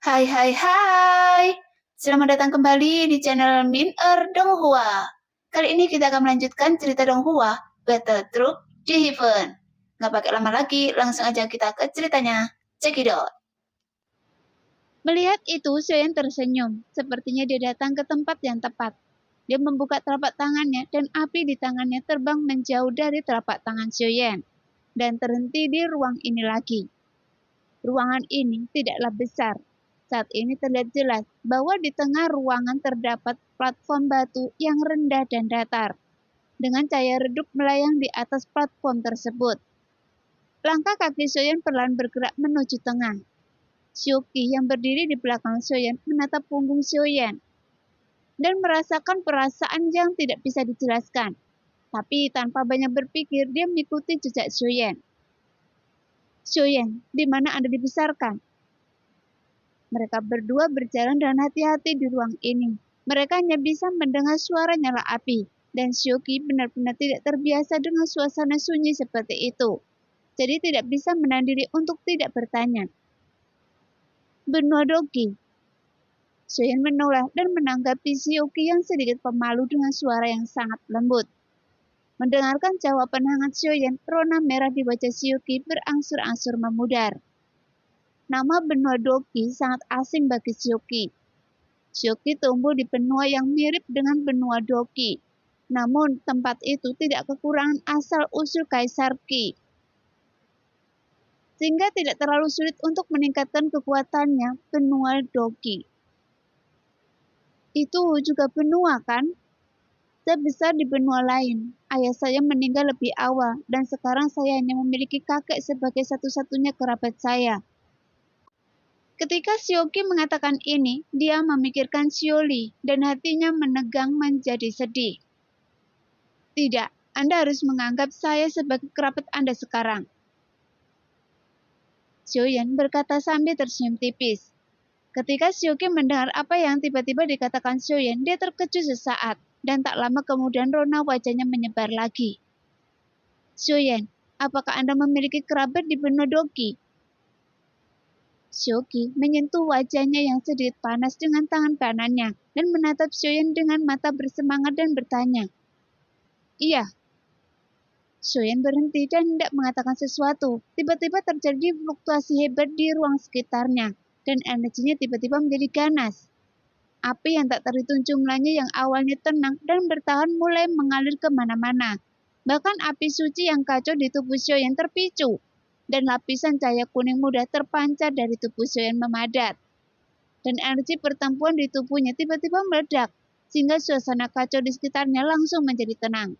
Hai hai hai, selamat datang kembali di channel Min Donghua. Kali ini kita akan melanjutkan cerita Donghua, Battle Troop di Heaven. Nggak pakai lama lagi, langsung aja kita ke ceritanya. Cekidot. Melihat itu, Xiaoyan tersenyum. Sepertinya dia datang ke tempat yang tepat. Dia membuka telapak tangannya dan api di tangannya terbang menjauh dari telapak tangan Xiaoyan dan terhenti di ruang ini lagi. Ruangan ini tidaklah besar. Saat ini terlihat jelas bahwa di tengah ruangan terdapat platform batu yang rendah dan datar, dengan cahaya redup melayang di atas platform tersebut. Langkah kaki Xiaoyan perlahan bergerak menuju tengah. Xiuqi yang berdiri di belakang Xiaoyan menatap punggung Xiaoyan dan merasakan perasaan yang tidak bisa dijelaskan. Tapi tanpa banyak berpikir, dia mengikuti jejak Xiaoyan. Xiaoyan, di mana Anda dibesarkan? Mereka berdua berjalan dengan hati-hati di ruang ini. Mereka hanya bisa mendengar suara nyala api, dan Xiuqi benar-benar tidak terbiasa dengan suasana sunyi seperti itu. Jadi tidak bisa menahan diri untuk tidak bertanya. Benua Dogi. Xiaoyan menoleh dan menanggapi Xiuqi yang sedikit pemalu dengan suara yang sangat lembut. Mendengarkan jawaban hangat Xiaoyan, rona merah di wajah Xiuqi berangsur-angsur memudar. Nama benua Dogi sangat asing bagi Xiuqi. Xiuqi tumbuh di benua yang mirip dengan benua Dogi. Namun tempat itu tidak kekurangan asal-usul Kaisar Qi, sehingga tidak terlalu sulit untuk meningkatkan kekuatannya benua Dogi. Itu juga benua kan? Saya besar di benua lain. Ayah saya meninggal lebih awal dan sekarang saya hanya memiliki kakek sebagai satu-satunya kerabat saya. Ketika Xiuqi mengatakan ini, dia memikirkan Xioli dan hatinya menegang menjadi sedih. Tidak, Anda harus menganggap saya sebagai kerabat Anda sekarang. Xiaoyan berkata sambil tersenyum tipis. Ketika Xiuqi mendengar apa yang tiba-tiba dikatakan Xiaoyan, dia terkejut sesaat, dan tak lama kemudian rona wajahnya menyebar lagi. Xiaoyan, apakah Anda memiliki kerabat di benua Dogi? Xiuqi menyentuh wajahnya yang sedikit panas dengan tangan kanannya, dan menatap Xiaoyan dengan mata bersemangat dan bertanya. Iya. Xiaoyan berhenti dan hendak mengatakan sesuatu. Tiba-tiba terjadi fluktuasi hebat di ruang sekitarnya, dan energinya tiba-tiba menjadi ganas. Api yang tak terhitung jumlahnya yang awalnya tenang dan bertahan mulai mengalir kemana-mana. Bahkan api suci yang kacau di tubuh Xiaoyan terpicu, dan lapisan cahaya kuning muda terpancar dari tubuh Xiaoyan memadat. Dan energi pertempuran di tubuhnya tiba-tiba meledak, sehingga suasana kacau di sekitarnya langsung menjadi tenang.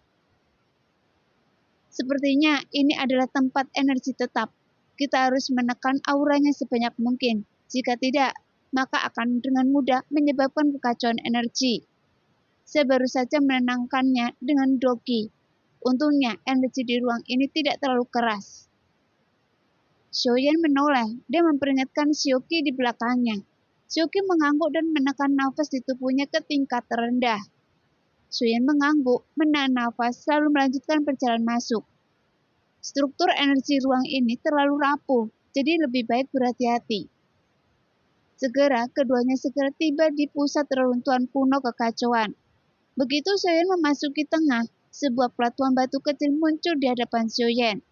Sepertinya ini adalah tempat energi tetap. Kita harus menekan auranya sebanyak mungkin. Jika tidak, maka akan dengan mudah menyebabkan kekacauan energi. Saya baru saja menenangkannya dengan Dogi. Untungnya energi di ruang ini tidak terlalu keras. Xiaoyan menoleh. Dia memperingatkan Xiuqi di belakangnya. Xiuqi mengangguk dan menekan nafas di tubuhnya ke tingkat terendah. Xiaoyan mengangguk, menahan nafas, lalu melanjutkan perjalanan masuk. Struktur energi ruang ini terlalu rapuh, jadi lebih baik berhati-hati. Segera, keduanya segera tiba di pusat reruntuhan kuno kekacauan. Begitu Xiaoyan memasuki tengah, sebuah platform batu kecil muncul di hadapan Xiaoyan.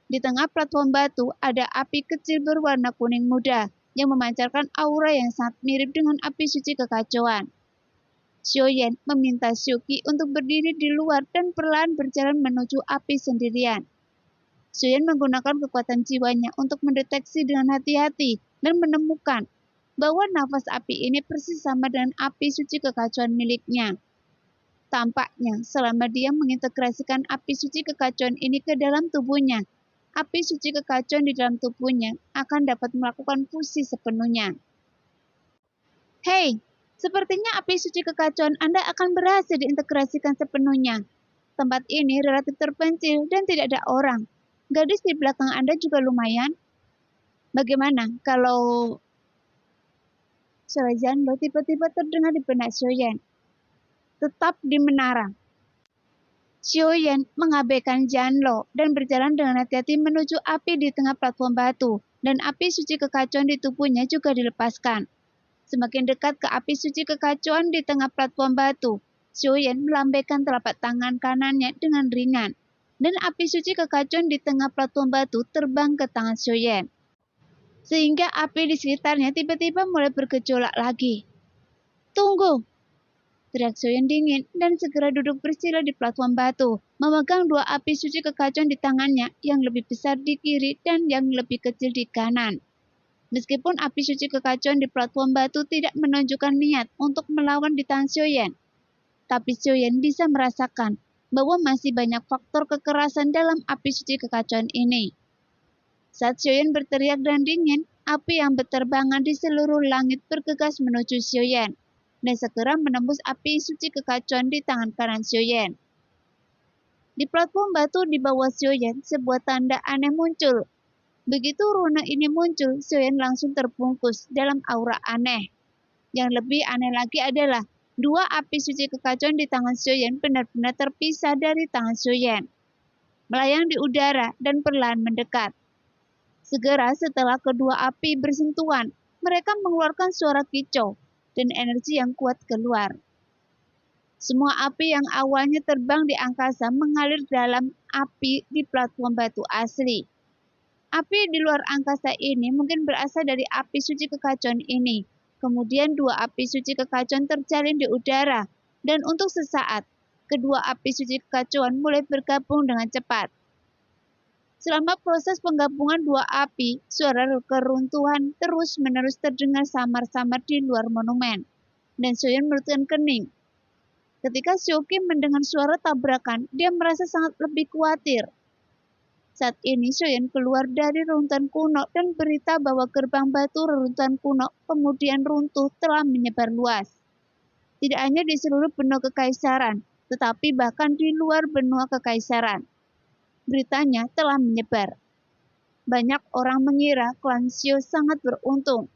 Di tengah platform batu ada api kecil berwarna kuning muda yang memancarkan aura yang sangat mirip dengan api suci kekacauan. Xiaoyan meminta Xiuqi untuk berdiri di luar dan perlahan berjalan menuju api sendirian. Xiaoyan menggunakan kekuatan jiwanya untuk mendeteksi dengan hati-hati dan menemukan bahwa nafas api ini persis sama dengan api suci kekacauan miliknya. Tampaknya selama dia mengintegrasikan api suci kekacauan ini ke dalam tubuhnya, api suci kekacauan di dalam tubuhnya akan dapat melakukan fusi sepenuhnya. Hei, sepertinya api suci kekacauan Anda akan berhasil diintegrasikan sepenuhnya. Tempat ini relatif terpencil dan tidak ada orang. Gadis di belakang Anda juga lumayan. Bagaimana kalau suara Janlo tiba-tiba terdengar di benak Xiaoyan? Tetap di menara. Xiaoyan mengabaikan Janlo dan berjalan dengan hati-hati menuju api di tengah platform batu. dan api suci kekacauan di tubuhnya juga dilepaskan. Semakin dekat ke api suci kekacauan di tengah platform batu, Xiaoyan melambaikan telapak tangan kanannya dengan ringan, dan api suci kekacauan di tengah platform batu terbang ke tangan Xiaoyan, sehingga api di sekitarnya tiba-tiba mulai bergejolak lagi. "Tunggu!" teriak Xiaoyan dingin dan segera duduk bersila di platform batu, memegang dua api suci kekacauan di tangannya, yang lebih besar di kiri dan yang lebih kecil di kanan. Meskipun api suci kekacauan di platform batu tidak menunjukkan niat untuk melawan di tangan Xiaoyan, tapi Xiaoyan bisa merasakan bahwa masih banyak faktor kekerasan dalam api suci kekacauan ini. Saat Xiaoyan berteriak dan dingin, api yang berterbangan di seluruh langit bergegas menuju Xiaoyan, dan segera menembus api suci kekacauan di tangan kanan Xiaoyan. Di platform batu di bawah Xiaoyan, sebuah tanda aneh muncul. Begitu runa ini muncul, Xiaoyan langsung terbungkus dalam aura aneh. Yang lebih aneh lagi adalah dua api suci kekacauan di tangan Xiaoyan benar-benar terpisah dari tangan Xiaoyan, melayang di udara dan perlahan mendekat. Segera setelah kedua api bersentuhan, mereka mengeluarkan suara kicau dan energi yang kuat keluar. Semua api yang awalnya terbang di angkasa mengalir dalam api di platform batu asli. Api di luar angkasa ini mungkin berasal dari api suci kekacauan ini. Kemudian dua api suci kekacauan terjalin di udara, dan untuk sesaat, kedua api suci kekacauan mulai bergabung dengan cepat. Selama proses penggabungan dua api, suara keruntuhan terus-menerus terdengar samar-samar di luar monumen, dan Xiaoyan merutkan kening. Ketika Xiaoqi mendengar suara tabrakan, dia merasa sangat lebih khawatir. Saat ini Xiaoyan keluar dari reruntuhan kuno dan berita bahwa gerbang batu reruntuhan kuno kemudian runtuh telah menyebar luas. Tidak hanya di seluruh benua kekaisaran, tetapi bahkan di luar benua kekaisaran. Beritanya telah menyebar. Banyak orang mengira klan Xiao sangat beruntung.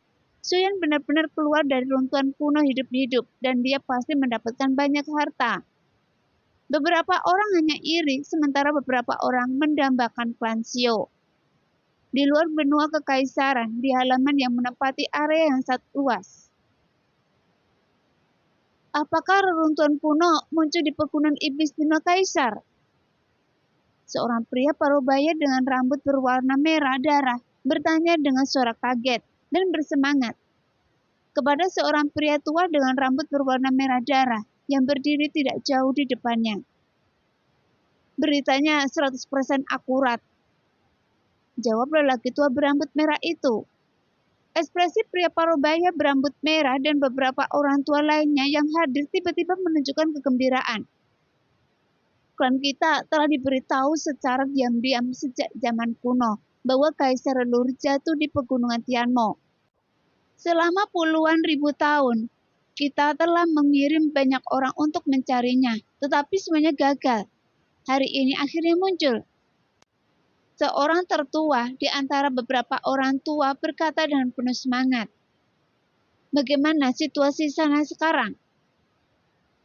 Xiaoyan benar-benar keluar dari runtuhan kuno hidup-hidup dan dia pasti mendapatkan banyak harta. Beberapa orang hanya iri, sementara beberapa orang mendambakan klan Xiao. Di luar benua kekaisaran, di halaman yang menempati area yang sangat luas. Apakah reruntuhan kuno muncul di pegunungan iblis benua kaisar? Seorang pria parubaya dengan rambut berwarna merah darah bertanya dengan suara kaget dan bersemangat kepada seorang pria tua dengan rambut berwarna merah darah yang berdiri tidak jauh di depannya. "Beritanya 100% akurat," jawab lelaki tua berambut merah itu. Ekspresi pria parubaya berambut merah dan beberapa orang tua lainnya yang hadir tiba-tiba menunjukkan kegembiraan. Klan kita telah diberitahu secara diam-diam sejak zaman kuno bahwa Kaisar Leluhur jatuh di pegunungan Tianmo. Selama puluhan ribu tahun, kita telah mengirim banyak orang untuk mencarinya, tetapi semuanya gagal. Hari ini akhirnya muncul. Seorang tertua di antara beberapa orang tua berkata dengan penuh semangat. "Bagaimana situasi sana sekarang?"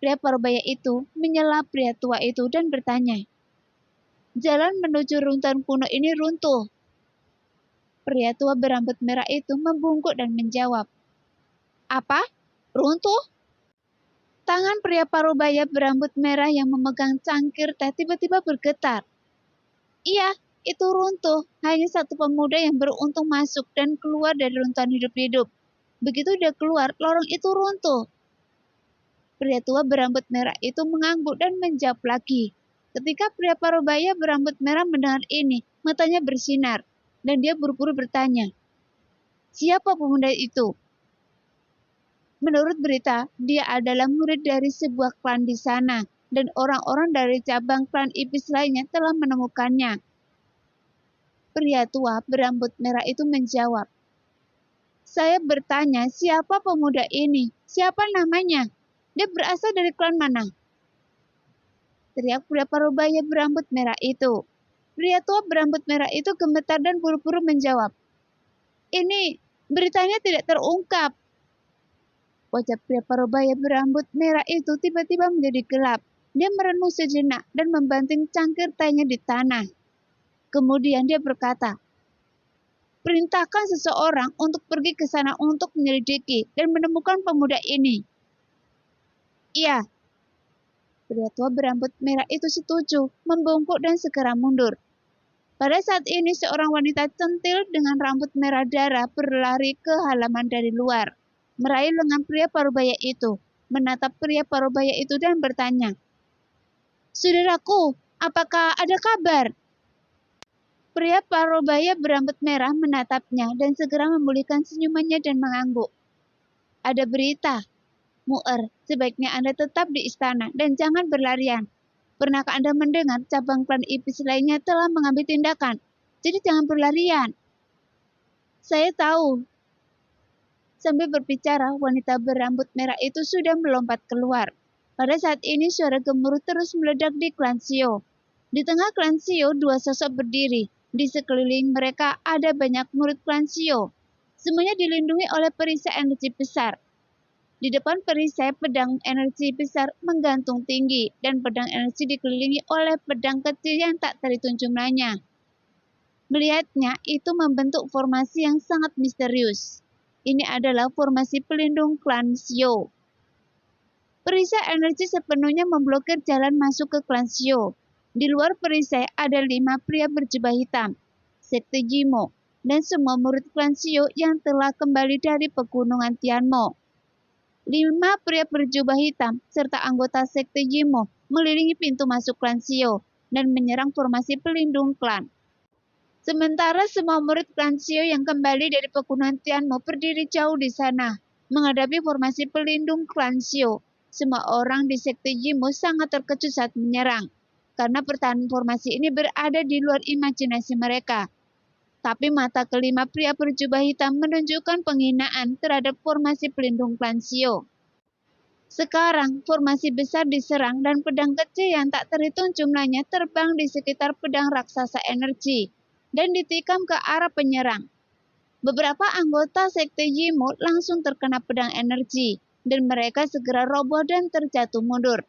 Pria parubaya itu menyela pria tua itu dan bertanya, "Jalan menuju runtuhan kuno ini runtuh." Pria tua berambut merah itu membungkuk dan menjawab, "Apa? Runtuh?" Tangan pria parubaya berambut merah yang memegang cangkir teh tiba-tiba bergetar. "Iya, itu runtuh. Hanya satu pemuda yang beruntung masuk dan keluar dari runtuhan hidup-hidup. Begitu dia keluar, lorong itu runtuh." Pria tua berambut merah itu mengangguk dan menjawab lagi. Ketika pria parubaya berambut merah mendengar ini, matanya bersinar, dan dia buru-buru bertanya, "Siapa pemuda itu?" Menurut berita, dia adalah murid dari sebuah klan di sana, dan orang-orang dari cabang klan iblis lainnya telah menemukannya. Pria tua berambut merah itu menjawab, "Saya bertanya, siapa pemuda ini? Siapa namanya? Dia berasal dari klan mana?" teriak pria parubaya berambut merah itu. Pria tua berambut merah itu gemetar dan buru-buru menjawab, "Ini beritanya tidak terungkap." Wajah pria parubaya berambut merah itu tiba-tiba menjadi gelap. Dia merenung sejenak dan membanting cangkir tehnya di tanah. Kemudian dia berkata, Perintahkan seseorang untuk pergi ke sana untuk menyelidiki dan menemukan pemuda ini. Iya, pria tua berambut merah itu setuju, membungkuk dan segera mundur. Pada saat ini seorang wanita centil dengan rambut merah darah berlari ke halaman dari luar, meraih lengan pria parubaya itu, menatap pria parubaya itu dan bertanya, "Saudaraku, apakah ada kabar?" Pria parubaya berambut merah menatapnya dan segera memulihkan senyumannya dan mengangguk. "Ada berita, Mu'er, sebaiknya Anda tetap di istana dan jangan berlarian. Pernahkah Anda mendengar cabang klan iblis lainnya telah mengambil tindakan? Jadi jangan berlarian." "Saya tahu." Sambil berbicara, wanita berambut merah itu sudah melompat keluar. Pada saat ini suara gemuruh terus meledak di klan Shio. Di tengah klan Shio, dua sosok berdiri. Di sekeliling mereka ada banyak murid klan Shio. Semuanya dilindungi oleh perisai energi besar. Di depan perisai pedang energi besar menggantung tinggi dan pedang energi dikelilingi oleh pedang kecil yang tak terhitung jumlahnya. Melihatnya, itu membentuk formasi yang sangat misterius. Ini adalah formasi pelindung klan Shio. Perisai energi sepenuhnya memblokir jalan masuk ke klan Shio. Di luar perisai ada 5 pria berjubah hitam, sekte Jimo, dan semua murid klan Shio yang telah kembali dari pegunungan Tianmo. 5 pria berjubah hitam serta anggota sekte Jimo mengelilingi pintu masuk klan Shio dan menyerang formasi pelindung klan. Sementara semua murid klan Shio yang kembali dari pegunungan Tianmo berdiri jauh di sana, menghadapi formasi pelindung klan Shio. Semua orang di sekte Jimo sangat terkejut saat menyerang, karena pertahanan formasi ini berada di luar imajinasi mereka. Tapi mata kelima pria berjubah hitam menunjukkan penghinaan terhadap formasi pelindung klan Shio. Sekarang, formasi besar diserang dan pedang kecil yang tak terhitung jumlahnya terbang di sekitar pedang raksasa energi dan ditikam ke arah penyerang. Beberapa anggota sekte Jimo langsung terkena pedang energi, dan mereka segera roboh dan terjatuh mundur.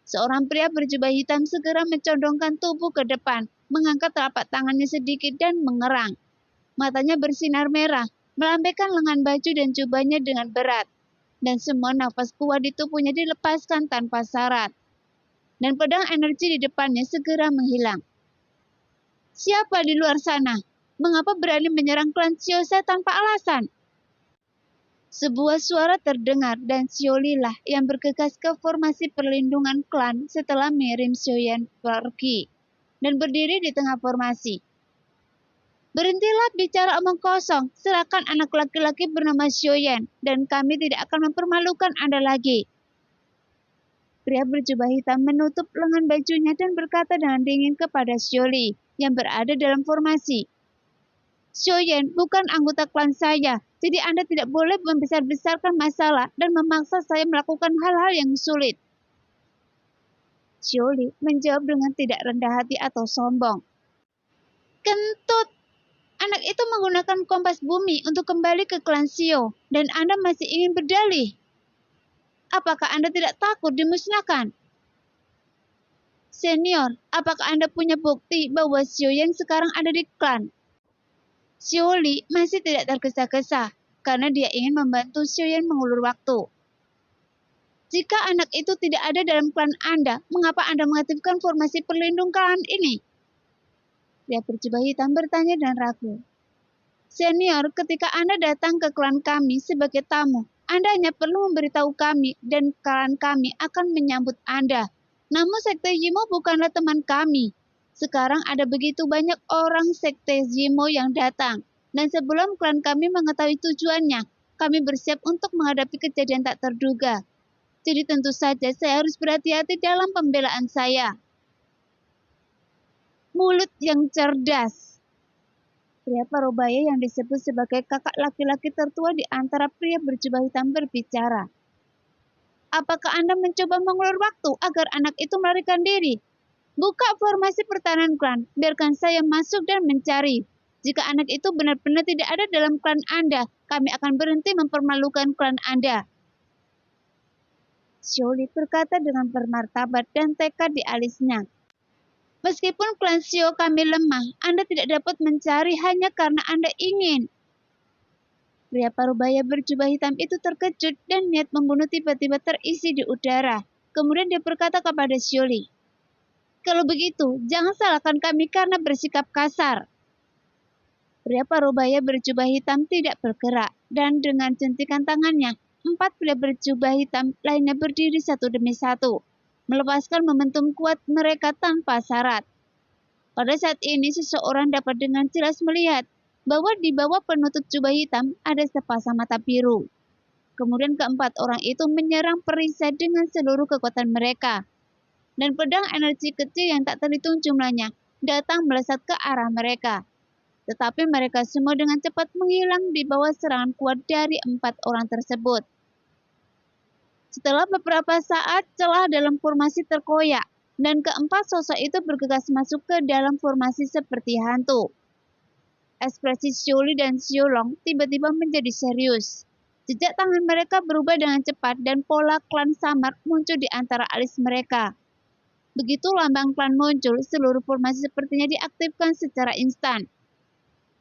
Seorang pria berjubah hitam segera mencondongkan tubuh ke depan, mengangkat telapak tangannya sedikit dan mengerang. Matanya bersinar merah, melambaikan lengan baju dan jubahnya dengan berat. Dan semua nafas kuat di tubuhnya dilepaskan tanpa syarat. Dan pedang energi di depannya segera menghilang. "Siapa di luar sana? Mengapa berani menyerang klan Shio saya tanpa alasan?" Sebuah suara terdengar dan Shio Lilah yang bergegas ke formasi perlindungan klan setelah mengirim Xiaoyan pergi dan berdiri di tengah formasi. "Berhentilah bicara omong kosong, serahkan anak laki-laki bernama Xiaoyan dan kami tidak akan mempermalukan Anda lagi." Pria berjubah hitam menutup lengan bajunya dan berkata dengan dingin kepada Xiao Li yang berada dalam formasi. "Xiaoyan bukan anggota klan saya, jadi Anda tidak boleh membesar-besarkan masalah dan memaksa saya melakukan hal-hal yang sulit." Xiao Li menjawab dengan tidak rendah hati atau sombong. "Kentut! Anak itu menggunakan kompas bumi untuk kembali ke klan Shio, dan Anda masih ingin berdalih? Apakah Anda tidak takut dimusnahkan? Senior, apakah Anda punya bukti bahwa Xiaoyan sekarang ada di klan?" Xiao Li masih tidak tergesa-gesa, karena dia ingin membantu Xiaoyan mengulur waktu. "Jika anak itu tidak ada dalam klan Anda, mengapa Anda mengaktifkan formasi perlindung klan ini?" Dia berjubah hitam bertanya dan ragu. "Senior, ketika Anda datang ke klan kami sebagai tamu, Anda hanya perlu memberitahu kami dan klan kami akan menyambut Anda. Namun sekte Jimo bukanlah teman kami. Sekarang ada begitu banyak orang sekte Jimo yang datang, dan sebelum klan kami mengetahui tujuannya, kami bersiap untuk menghadapi kejadian tak terduga. Jadi tentu saja saya harus berhati-hati dalam pembelaan saya." Mulut yang cerdas. Pria parubaya yang disebut sebagai kakak laki-laki tertua di antara pria berjubah hitam berbicara. "Apakah Anda mencoba mengulur waktu agar anak itu melarikan diri? Buka formasi pertahanan klan, biarkan saya masuk dan mencari. Jika anak itu benar-benar tidak ada dalam klan Anda, kami akan berhenti mempermalukan klan Anda." Xiao Li berkata dengan bermartabat dan tekad di alisnya. Meskipun klan Shio kami lemah, Anda tidak dapat mencari hanya karena Anda ingin. Pria parubaya berjubah hitam itu terkejut dan niat membunuh tiba-tiba terisi di udara. Kemudian dia berkata kepada Xioli, "Kalau begitu, jangan salahkan kami karena bersikap kasar." Pria parubaya berjubah hitam tidak bergerak, dan dengan jentikan tangannya, 4 pria berjubah hitam lainnya berdiri satu demi satu, melepaskan momentum kuat mereka tanpa syarat. Pada saat ini seseorang dapat dengan jelas melihat bahwa di bawah penutup jubah hitam ada sepasang mata biru. Kemudian keempat orang itu menyerang perisai dengan seluruh kekuatan mereka. Dan pedang energi kecil yang tak terhitung jumlahnya datang melesat ke arah mereka. Tetapi mereka semua dengan cepat menghilang di bawah serangan kuat dari 4 orang tersebut. Setelah beberapa saat, celah dalam formasi terkoyak, dan keempat sosok itu bergegas masuk ke dalam formasi seperti hantu. Ekspresi Xioli dan Xiolong tiba-tiba menjadi serius. Jejak tangan mereka berubah dengan cepat dan pola klan samar muncul di antara alis mereka. Begitu lambang klan muncul, seluruh formasi sepertinya diaktifkan secara instan.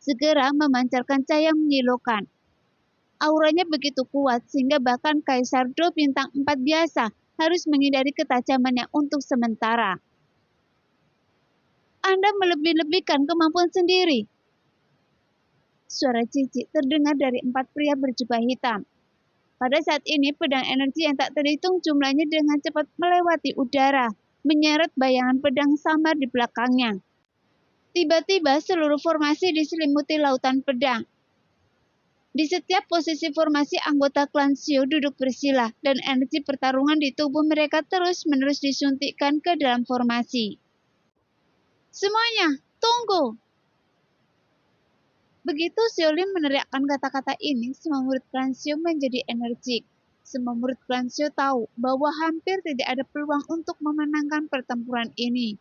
Segera memancarkan cahaya menyilaukan. Auranya begitu kuat sehingga bahkan Kaisar Do bintang 4 biasa harus menghindari ketajamannya untuk sementara. Anda melebih-lebihkan kemampuan sendiri. Suara jijik terdengar dari 4 pria berjubah hitam. Pada saat ini pedang energi yang tak terhitung jumlahnya dengan cepat melewati udara, menyeret bayangan pedang samar di belakangnya. Tiba-tiba seluruh formasi diselimuti lautan pedang. Di setiap posisi formasi anggota klan Shio duduk bersila dan energi pertarungan di tubuh mereka terus-menerus disuntikkan ke dalam formasi. Semuanya, tunggu! Begitu Xiolin meneriakkan kata-kata ini, semua murid klan Shio menjadi energik. Semua murid klan Shio tahu bahwa hampir tidak ada peluang untuk memenangkan pertempuran ini.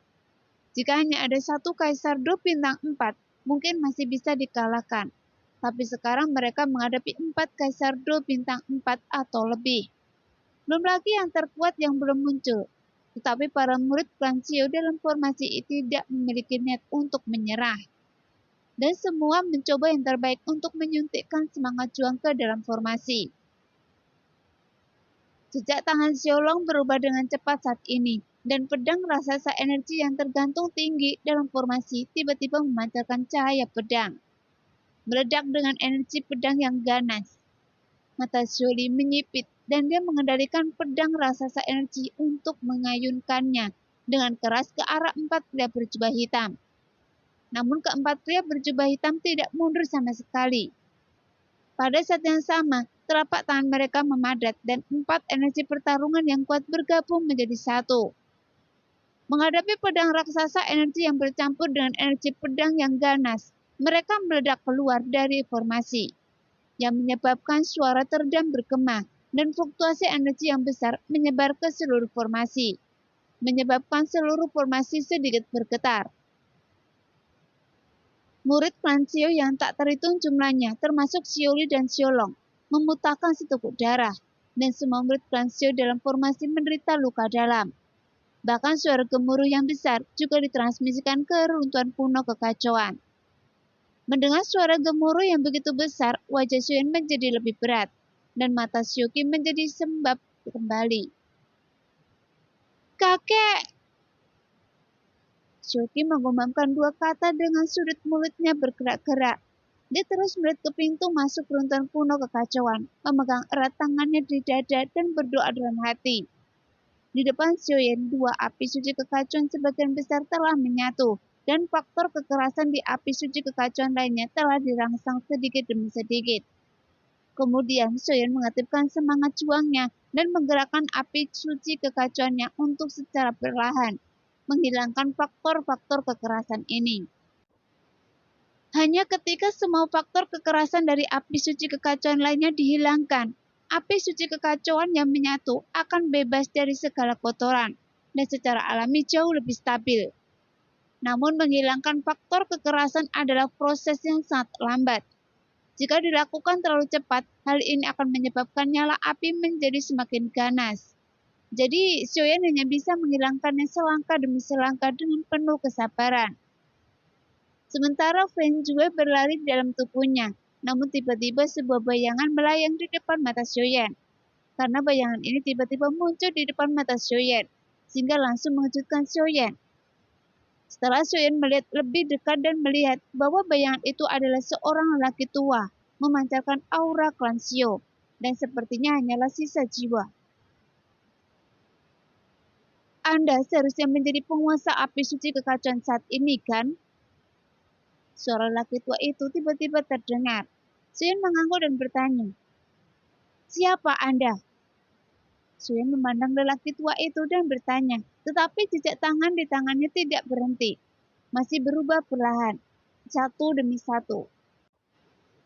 Jika hanya ada satu Kaisar Do bintang 4, mungkin masih bisa dikalahkan. Tapi sekarang mereka menghadapi 4 Kaisar Do bintang 4 atau lebih. Belum lagi yang terkuat yang belum muncul. Tetapi para murid klan Shio dalam formasi itu tidak memiliki niat untuk menyerah. Dan semua mencoba yang terbaik untuk menyuntikkan semangat juang ke dalam formasi. Jejak tangan Xiolong berubah dengan cepat saat ini, dan pedang raksasa energi yang tergantung tinggi dalam formasi tiba-tiba memancarkan cahaya pedang. Meledak dengan energi pedang yang ganas. Mata Xioli menyipit dan dia mengendalikan pedang raksasa energi untuk mengayunkannya dengan keras ke arah 4 pria berjubah hitam. Namun keempat pria berjubah hitam tidak mundur sama sekali. Pada saat yang sama, telapak tangan mereka memadat dan 4 energi pertarungan yang kuat bergabung menjadi satu. Menghadapi pedang raksasa energi yang bercampur dengan energi pedang yang ganas, mereka meledak keluar dari formasi, yang menyebabkan suara teredam bergema dan fluktuasi energi yang besar menyebar ke seluruh formasi, menyebabkan seluruh formasi sedikit bergetar. Murid klan Shio yang tak terhitung jumlahnya, termasuk Xioli dan Xiolong, memuntahkan seteguk darah, dan semua murid klan Shio dalam formasi menderita luka dalam. Bahkan suara gemuruh yang besar juga ditransmisikan ke runtuhan kuno kekacauan. Mendengar suara gemuruh yang begitu besar, wajah Xion menjadi lebih berat, dan mata Xiuqi menjadi sembab kembali. "Kakek!" Xiuqi menggumamkan 2 kata dengan sudut mulutnya bergerak-gerak. Dia terus melihat ke pintu masuk runtuhan kuno kekacauan, memegang erat tangannya di dada dan berdoa dalam hati. Di depan Xiuyan, 2 api suci kekacauan sebagian besar telah menyatu, dan faktor kekerasan di api suci kekacauan lainnya telah dirangsang sedikit demi sedikit. Kemudian Xiuyan mengaktifkan semangat juangnya dan menggerakkan api suci kekacauannya untuk secara perlahan menghilangkan faktor-faktor kekerasan ini. Hanya ketika semua faktor kekerasan dari api suci kekacauan lainnya dihilangkan, api suci kekacauan yang menyatu akan bebas dari segala kotoran dan secara alami jauh lebih stabil. Namun menghilangkan faktor kekerasan adalah proses yang sangat lambat. Jika dilakukan terlalu cepat, hal ini akan menyebabkan nyala api menjadi semakin ganas. Jadi Xiaoyan hanya bisa menghilangkannya selangkah demi selangkah dengan penuh kesabaran. Sementara Feng Jue berlari di dalam tubuhnya, namun tiba-tiba sebuah bayangan melayang di depan mata Xiaoyan. Karena bayangan ini tiba-tiba muncul di depan mata Xiaoyan, sehingga langsung mengejutkan Xiaoyan. Setelah Xiaoyan melihat lebih dekat dan melihat bahwa bayangan itu adalah seorang lelaki tua, memancarkan aura klan Xiao, dan sepertinya hanyalah sisa jiwa. Anda seharusnya menjadi penguasa api suci kekacauan saat ini, kan? Suara lelaki tua itu tiba-tiba terdengar. Xiaoyan mengangguk dan bertanya, "Siapa Anda?" Xiaoyan memandang lelaki tua itu dan bertanya, tetapi jejak tangan di tangannya tidak berhenti. Masih berubah perlahan, satu demi satu.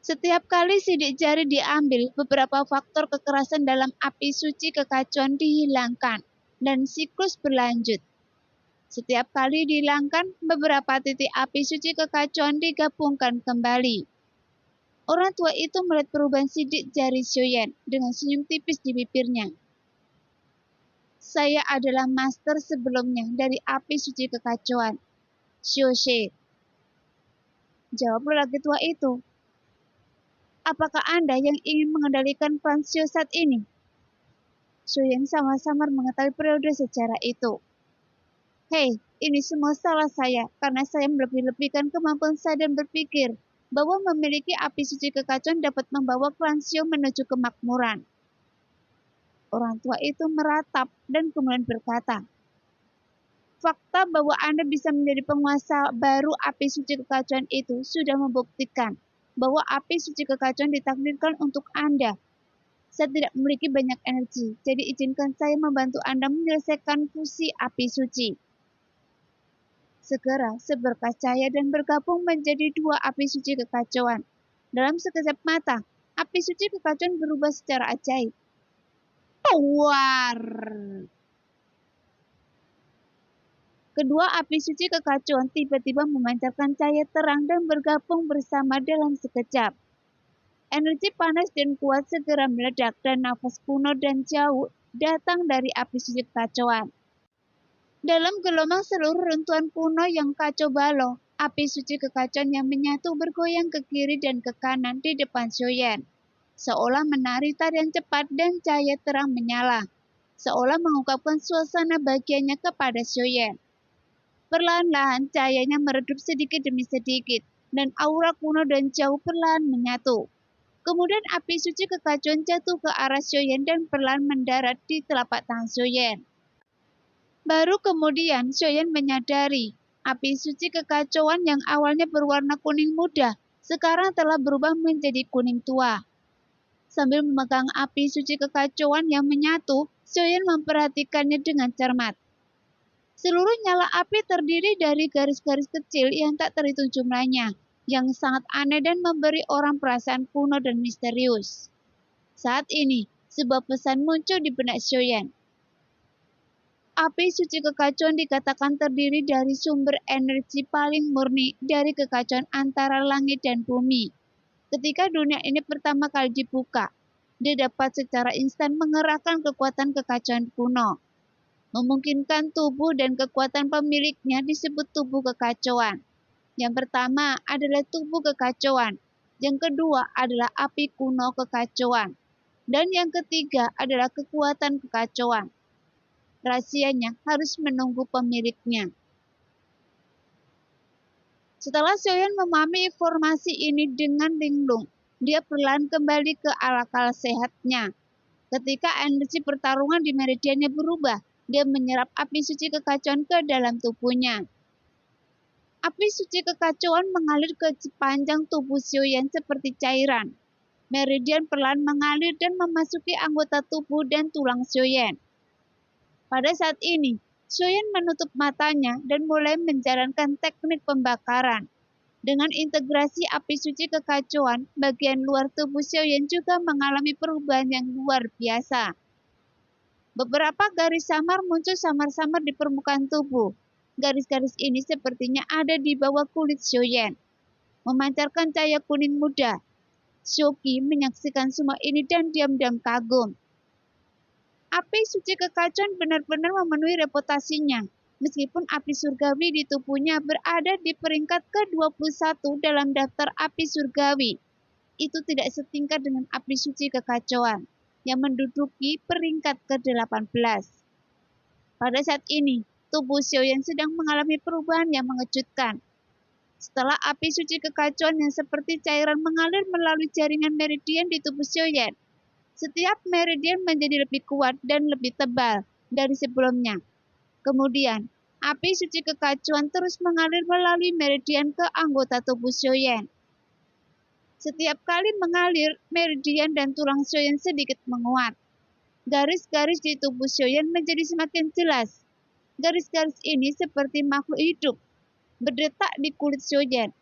Setiap kali sidik jari diambil, beberapa faktor kekerasan dalam api suci kekacauan dihilangkan, dan siklus berlanjut. Setiap kali dihilangkan, beberapa titik api suci kekacauan digabungkan kembali. Orang tua itu melihat perubahan sidik jari Xiaoyan dengan senyum tipis di bibirnya. "Saya adalah master sebelumnya dari api suci kekacauan, Xiaoxie," jawab lelaki tua itu. "Apakah Anda yang ingin mengendalikan klan Xiao saat ini?" Xiaoyan sama-sama mengetahui periode sejarah itu. "Hei, ini semua salah saya karena saya melebih-lebihkan kemampuan saya dan berpikir bahwa memiliki api suci kekacauan dapat membawa klan Xiao menuju kemakmuran." Orang tua itu meratap dan kemudian berkata, "Fakta bahwa Anda bisa menjadi penguasa baru api suci kekacauan itu sudah membuktikan bahwa api suci kekacauan ditakdirkan untuk Anda. Saya tidak memiliki banyak energi, jadi izinkan saya membantu Anda menyelesaikan fusi api suci." Segera seberkas cahaya dan bergabung menjadi dua api suci kekacauan. Dalam sekejap mata, api suci kekacauan berubah secara ajaib. War! Kedua api suci kekacauan tiba-tiba memancarkan cahaya terang dan bergabung bersama dalam sekejap. Energi panas dan kuat segera meledak dan nafas kuno dan jauh datang dari api suci kekacauan. Dalam gelombang seluruh runtuhan kuno yang kacau balau, api suci kekacauan yang menyatu bergoyang ke kiri dan ke kanan di depan Xiaoyan, seolah menari tarian cepat dan cahaya terang menyala, seolah mengungkapkan suasana bahagianya kepada Xiaoyan. Perlahan-lahan cahayanya meredup sedikit demi sedikit, dan aura kuno dan jauh perlahan menyatu. Kemudian api suci kekacauan jatuh ke arah Xiaoyan dan perlahan mendarat di telapak tangan Xiaoyan. Baru kemudian Xiaoyan menyadari api suci kekacauan yang awalnya berwarna kuning muda sekarang telah berubah menjadi kuning tua. Sambil memegang api suci kekacauan yang menyatu, Xiaoyan memperhatikannya dengan cermat. Seluruh nyala api terdiri dari garis-garis kecil yang tak terhitung jumlahnya, yang sangat aneh dan memberi orang perasaan kuno dan misterius. Saat ini, sebuah pesan muncul di benak Xiaoyan. Api suci kekacauan dikatakan terdiri dari sumber energi paling murni dari kekacauan antara langit dan bumi. Ketika dunia ini pertama kali dibuka, dia dapat secara instan mengerahkan kekuatan kekacauan kuno. Memungkinkan tubuh dan kekuatan pemiliknya disebut tubuh kekacauan. Yang pertama adalah tubuh kekacauan. Yang kedua adalah api kuno kekacauan. Dan yang ketiga adalah kekuatan kekacauan. Rahasianya harus menunggu pemiliknya. Setelah Xiaoyan memahami informasi ini dengan linglung, dia perlahan kembali ke akal sehatnya. Ketika energi pertarungan di meridiannya berubah, dia menyerap api suci kekacauan ke dalam tubuhnya. Api suci kekacauan mengalir ke sepanjang tubuh Xiaoyan seperti cairan. Meridian perlahan mengalir dan memasuki anggota tubuh dan tulang Xiaoyan. Pada saat ini, Xiaoyan menutup matanya dan mulai menjalankan teknik pembakaran. Dengan integrasi api suci kekacauan, bagian luar tubuh Xiaoyan juga mengalami perubahan yang luar biasa. Beberapa garis samar muncul samar-samar di permukaan tubuh. Garis-garis ini sepertinya ada di bawah kulit Xiaoyan, memancarkan cahaya kuning muda. Xiaoqi menyaksikan semua ini dan diam-diam kagum. api suci kekacauan benar-benar memenuhi reputasinya. Meskipun api surgawi di tubuhnya berada di peringkat ke-21 dalam daftar api surgawi, itu tidak setingkat dengan api suci kekacauan yang menduduki peringkat ke-18. Pada saat ini, tubuh Xiaoyan sedang mengalami perubahan yang mengejutkan. Setelah api suci kekacauan yang seperti cairan mengalir melalui jaringan meridian di tubuh Xiaoyan, setiap meridian menjadi lebih kuat dan lebih tebal dari sebelumnya. Kemudian, api suci kekacauan terus mengalir melalui meridian ke anggota tubuh Xiaoyan. Setiap kali mengalir, meridian dan tulang Xiaoyan sedikit menguat. Garis-garis di tubuh Xiaoyan menjadi semakin jelas. Garis-garis ini seperti makhluk hidup, berdetak di kulit Xiaoyan.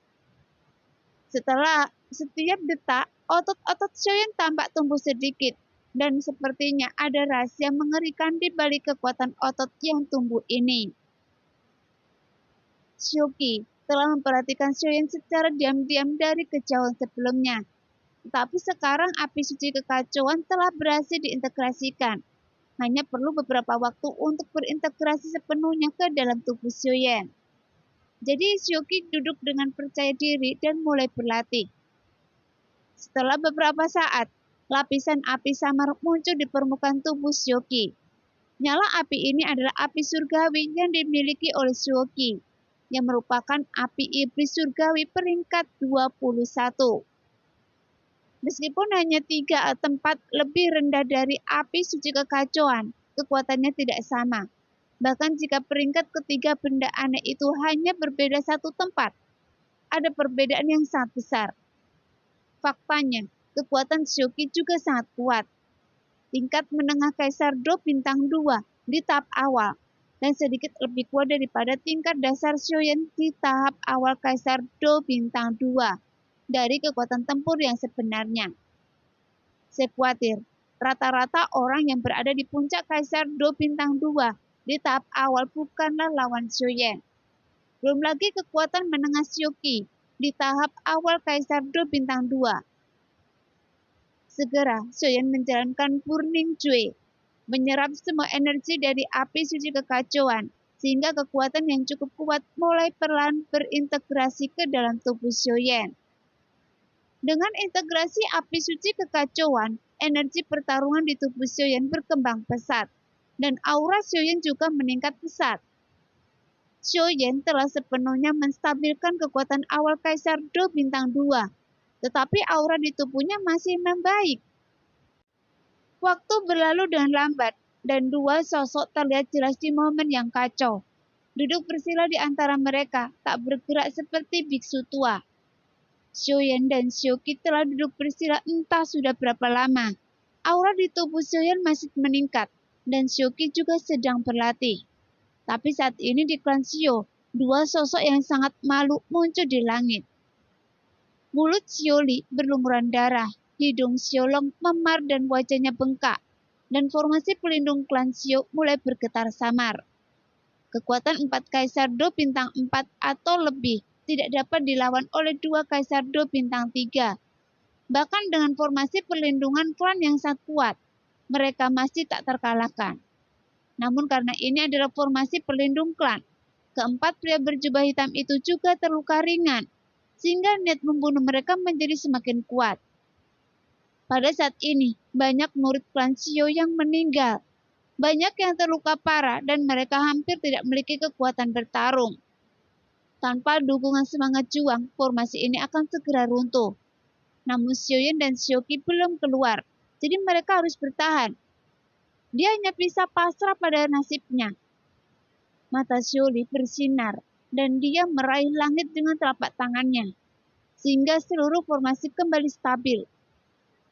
Setelah setiap detak, otot-otot Xiaoyan tampak tumbuh sedikit, dan sepertinya ada rahasia mengerikan di balik kekuatan otot yang tumbuh ini. Xiaoqi telah memperhatikan Xiaoyan secara diam-diam dari kejauhan sebelumnya. Tetapi sekarang api suci kekacauan telah berhasil diintegrasikan. Hanya perlu beberapa waktu untuk berintegrasi sepenuhnya ke dalam tubuh Xiaoyan. Jadi Xiaoqi duduk dengan percaya diri dan mulai berlatih. Setelah beberapa saat, lapisan api samar muncul di permukaan tubuh Xiaoqi. Nyala api ini adalah api surgawi yang dimiliki oleh Xiaoqi, yang merupakan api iblis surgawi peringkat 21. Meskipun hanya 3 tempat lebih rendah dari api suci kekacauan, kekuatannya tidak sama. Bahkan jika peringkat ketiga benda aneh itu hanya berbeda 1 tempat, ada perbedaan yang sangat besar. Faktanya, kekuatan Xiaoqi juga sangat kuat. Tingkat menengah Kaisar Do bintang 2 di tahap awal, dan sedikit lebih kuat daripada tingkat dasar Xiaoyan di tahap awal Kaisar Do bintang 2. Dari kekuatan tempur yang sebenarnya. Saya khawatir, rata-rata orang yang berada di puncak Kaisar Do bintang 2 di tahap awal bukanlah lawan Xiaoyan. Belum lagi kekuatan menengah Xiaoqi di tahap awal Kaisar Do bintang 2. Segera, Xiaoyan menjalankan Burning Jue, menyerap semua energi dari api suci kekacauan, sehingga kekuatan yang cukup kuat mulai perlahan berintegrasi ke dalam tubuh Xiaoyan. Dengan integrasi api suci kekacauan, energi pertarungan di tubuh Xiaoyan berkembang pesat, dan aura Xiaoyan juga meningkat pesat. Xiaoyan telah sepenuhnya menstabilkan kekuatan awal Kaisar Do bintang 2, tetapi aura di tubuhnya masih membaik. Waktu berlalu dengan lambat, dan 2 sosok terlihat jelas di momen yang kacau. Duduk bersila di antara mereka, tak bergerak seperti biksu tua. Xiaoyan dan Xiaoqi telah duduk bersila entah sudah berapa lama. Aura di tubuh Xiaoyan masih meningkat, dan Xiaoqi juga sedang berlatih. Tapi saat ini di klan Xiao, 2 sosok yang sangat malu muncul di langit. Mulut Xiaoli berlumuran darah, hidung Xiaolong memar dan wajahnya bengkak, dan formasi pelindung klan Xiao mulai bergetar samar. Kekuatan 4 Kaisar Do bintang 4 atau lebih tidak dapat dilawan oleh 2 Kaisar Do bintang 3. Bahkan dengan formasi perlindungan klan yang sangat kuat, mereka masih tak terkalahkan. Namun karena ini adalah formasi pelindung klan, keempat pria berjubah hitam itu juga terluka ringan, sehingga niat membunuh mereka menjadi semakin kuat. Pada saat ini, banyak murid klan Xiao yang meninggal. Banyak yang terluka parah dan mereka hampir tidak memiliki kekuatan bertarung. Tanpa dukungan semangat juang, formasi ini akan segera runtuh. Namun Xiaoyan dan Xiaoqi belum keluar, jadi mereka harus bertahan. Dia hanya bisa pasrah pada nasibnya. Mata Xiaoli bersinar, dan dia meraih langit dengan telapak tangannya, sehingga seluruh formasi kembali stabil.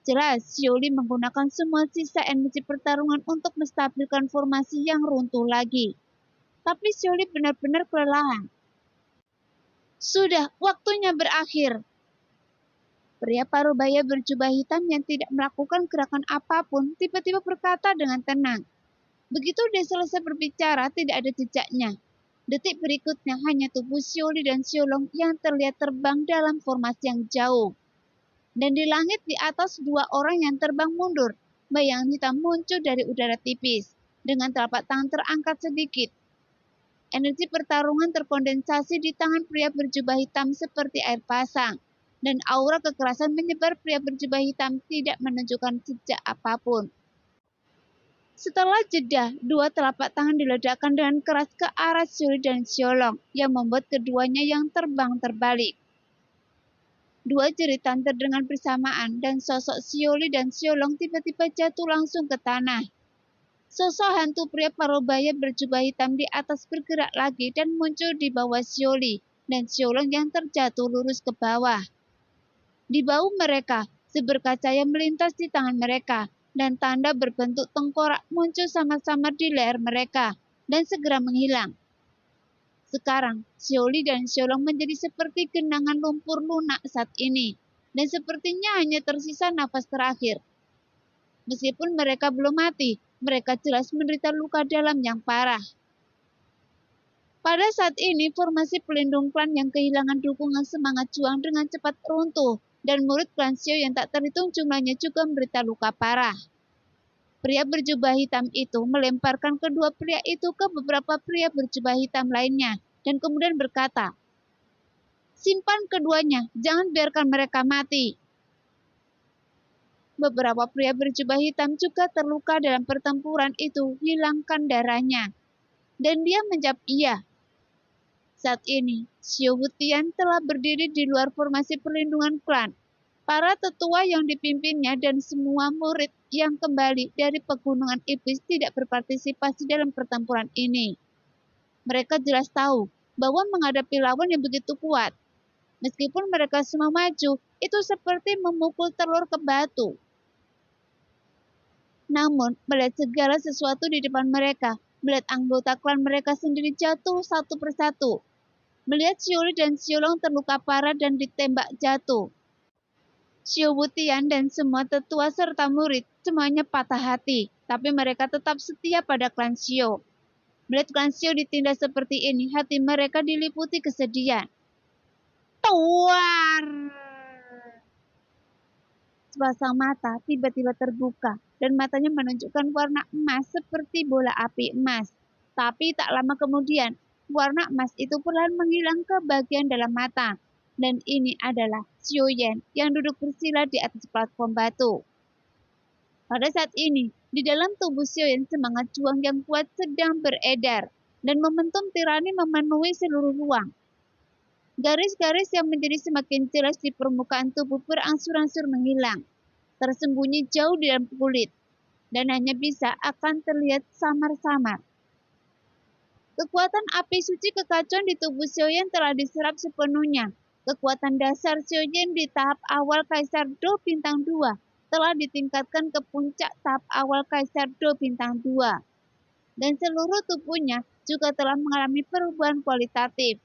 Jelas, Xiaoli menggunakan semua sisa energi pertarungan untuk menstabilkan formasi yang runtuh lagi. Tapi Xiaoli benar-benar kelelahan. Sudah, waktunya berakhir. Pria parubaya berjubah hitam yang tidak melakukan gerakan apapun tiba-tiba berkata dengan tenang. Begitu dia selesai berbicara, tidak ada jejaknya. Detik berikutnya hanya tubuh Xiaoli dan Xiaolong yang terlihat terbang dalam formasi yang jauh. Dan di langit di atas 2 orang yang terbang mundur, bayangan hitam muncul dari udara tipis, dengan telapak tangan terangkat sedikit. Energi pertarungan terkondensasi di tangan pria berjubah hitam seperti air pasang, dan aura kekerasan menyebar. Pria berjubah hitam tidak menunjukkan jejak apapun. Setelah jeda, dua telapak tangan diledakkan dengan keras ke arah Xioli dan Xiolong yang membuat keduanya yang terbang terbalik. Dua jeritan terdengar bersamaan dan sosok Xioli dan Xiolong tiba-tiba jatuh langsung ke tanah. Sosok hantu pria parubaya berjubah hitam di atas bergerak lagi dan muncul di bawah Xioli dan Xiolong yang terjatuh lurus ke bawah. Di bahu mereka, seberkas cahaya melintas di tangan mereka, dan tanda berbentuk tengkorak muncul sama-sama di leher mereka, dan segera menghilang. Sekarang, Xioli dan Xiolong menjadi seperti genangan lumpur lunak saat ini, dan sepertinya hanya tersisa nafas terakhir. Meskipun mereka belum mati, mereka jelas menderita luka dalam yang parah. Pada saat ini, formasi pelindung klan yang kehilangan dukungan semangat juang dengan cepat runtuh, dan murid klan Xiao yang tak terhitung jumlahnya juga menderita luka parah. Pria berjubah hitam itu melemparkan kedua pria itu ke beberapa pria berjubah hitam lainnya, dan kemudian berkata, "Simpan keduanya, jangan biarkan mereka mati." Beberapa pria berjubah hitam juga terluka dalam pertempuran itu, hilangkan darahnya. Dan dia menjawab iya. Saat ini, Xiao Wutian telah berdiri di luar formasi perlindungan klan. Para tetua yang dipimpinnya dan semua murid yang kembali dari pegunungan iblis tidak berpartisipasi dalam pertempuran ini. Mereka jelas tahu bahwa menghadapi lawan yang begitu kuat. Meskipun mereka semua maju, itu seperti memukul telur ke batu. Namun, melihat segala sesuatu di depan mereka, melihat anggota klan mereka sendiri jatuh satu persatu, melihat Xioli dan Xiolong terluka parah dan ditembak jatuh, Xiao Wutian dan semua tetua serta murid semuanya patah hati, tapi mereka tetap setia pada klan Xiao. Melihat klan Xiao ditindas seperti ini, hati mereka diliputi kesedihan. Tuar! Sepasang mata tiba-tiba terbuka, dan matanya menunjukkan warna emas seperti bola api emas. Tapi tak lama kemudian, warna emas itu perlahan menghilang ke bagian dalam mata. Dan ini adalah Xiao Yan yang duduk bersila di atas platform batu. Pada saat ini, di dalam tubuh Xiao Yan semangat juang yang kuat sedang beredar, dan momentum tirani memenuhi seluruh ruang. Garis-garis yang menjadi semakin jelas di permukaan tubuh berangsur-angsur menghilang, tersembunyi jauh di dalam kulit, dan hanya bisa akan terlihat samar-samar. Kekuatan api suci kekacauan di tubuh Xiao Yan telah diserap sepenuhnya. Kekuatan dasar Xiao Yan di tahap awal Kaisar Do Bintang 2 telah ditingkatkan ke puncak tahap awal Kaisar Do Bintang 2. Dan seluruh tubuhnya juga telah mengalami perubahan kualitatif.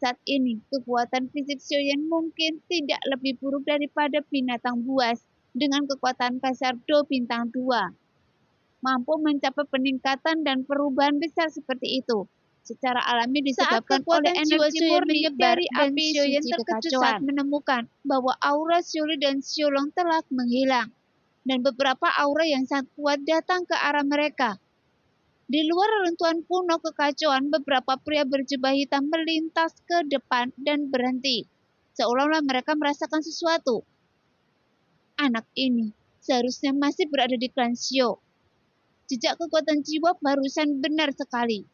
Saat ini, kekuatan fisik Xiao Yan mungkin tidak lebih buruk daripada binatang buas dengan kekuatan Kaisar Do Bintang 2. Mampu mencapai peningkatan dan perubahan besar seperti itu, secara alami disebabkan oleh energi murni dari api Xiao Yan terkejut saat menemukan bahwa aura Xioli dan Xiolong telah menghilang, dan beberapa aura yang sangat kuat datang ke arah mereka. Di luar reruntuhan kuno kekacauan, beberapa pria berjubah hitam melintas ke depan dan berhenti, seolah-olah mereka merasakan sesuatu. Anak ini seharusnya masih berada di klan Xiao. Jejak kekuatan jiwa barusan benar sekali.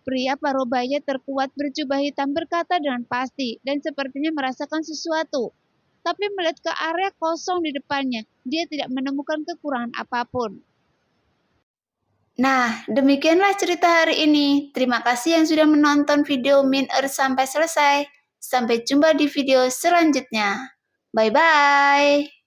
Pria parubaya terkuat berjubah hitam berkata dengan pasti dan sepertinya merasakan sesuatu. Tapi melihat ke area kosong di depannya, dia tidak menemukan kekurangan apapun. Nah, demikianlah cerita hari ini. Terima kasih yang sudah menonton video Min Earth sampai selesai. Sampai jumpa di video selanjutnya. Bye-bye.